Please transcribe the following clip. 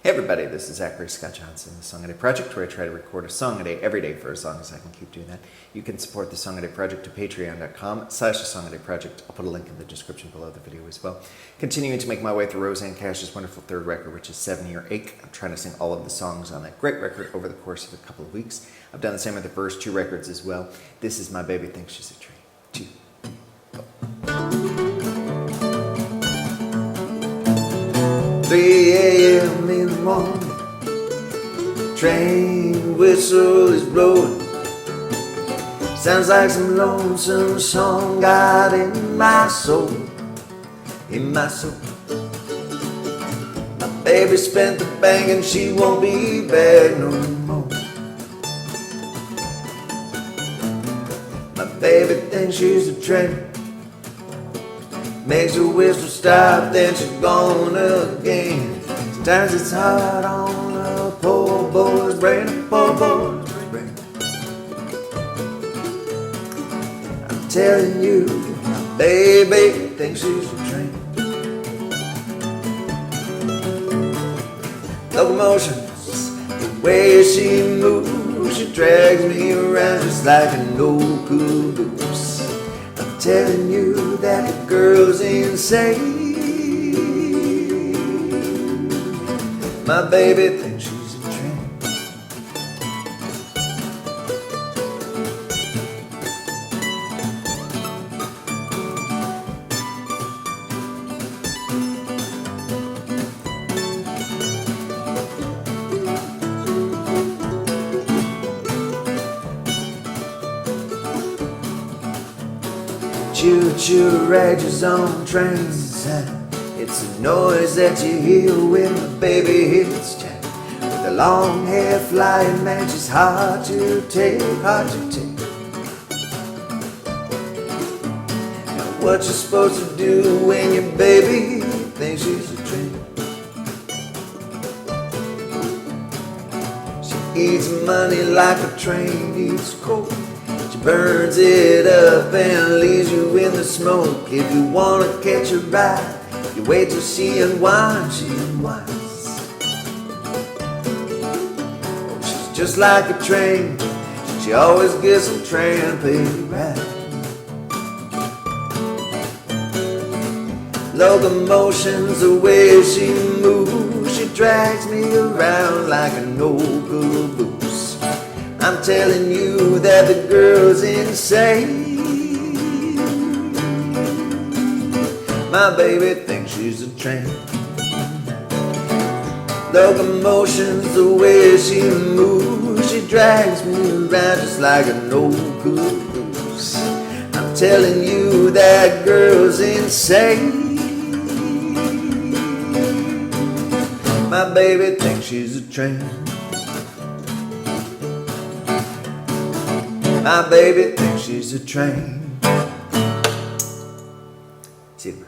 Hey everybody, this is Zachary, Scott Johnson, the Song a Day Project, where I try to record a song a day every day for as long as I can keep doing that. You can support the Song a Day Project at patreon.com/the Song a Day Project. I'll put a link in the description below the video as well. Continuing to make my way through Rosanne Cash's wonderful third record, which is 7 Year Ache. I'm trying to sing all of the songs on that great record over the course of a couple of weeks. I've done the same with the first two records as well. This is My Baby Thinks She's a Tree. 2, 3 a.m. in the morning, train whistle is blowing. Sounds like some lonesome song got in my soul, in my soul. My baby spent the bank and she won't be back no more. My baby thinks she's a train, makes her whistle stop, then she's gone again. Sometimes it's hard on a poor boy's brain, a poor boy's brain. I'm telling you, my baby thinks she's a train. Locomotions, the way she moves, she drags me around just like an old caboose. I'm telling you that the girl's insane. My baby thinks she's a train. Choo-choo rages on trains. It's a noise that you hear when the baby hits town. With the long hair flying man, she's hard to take, hard to take. Now what you supposed to do when your baby thinks she's a train? She eats money like a train eats coal. She burns it up and leaves you in the smoke. If you wanna catch a ride, you wait till she unwinds, she unwinds. Oh, she's just like a train, she always gets a trampy ride. Locomotion's the way she moves, she drags me around like an old caboose. I'm telling you that the girl's insane. My baby thinks she's a train. Locomotion's the way she moves, she drags me around just like an old caboose. I'm telling you that girl's insane. My baby thinks she's a train. My baby thinks she's a train. See you.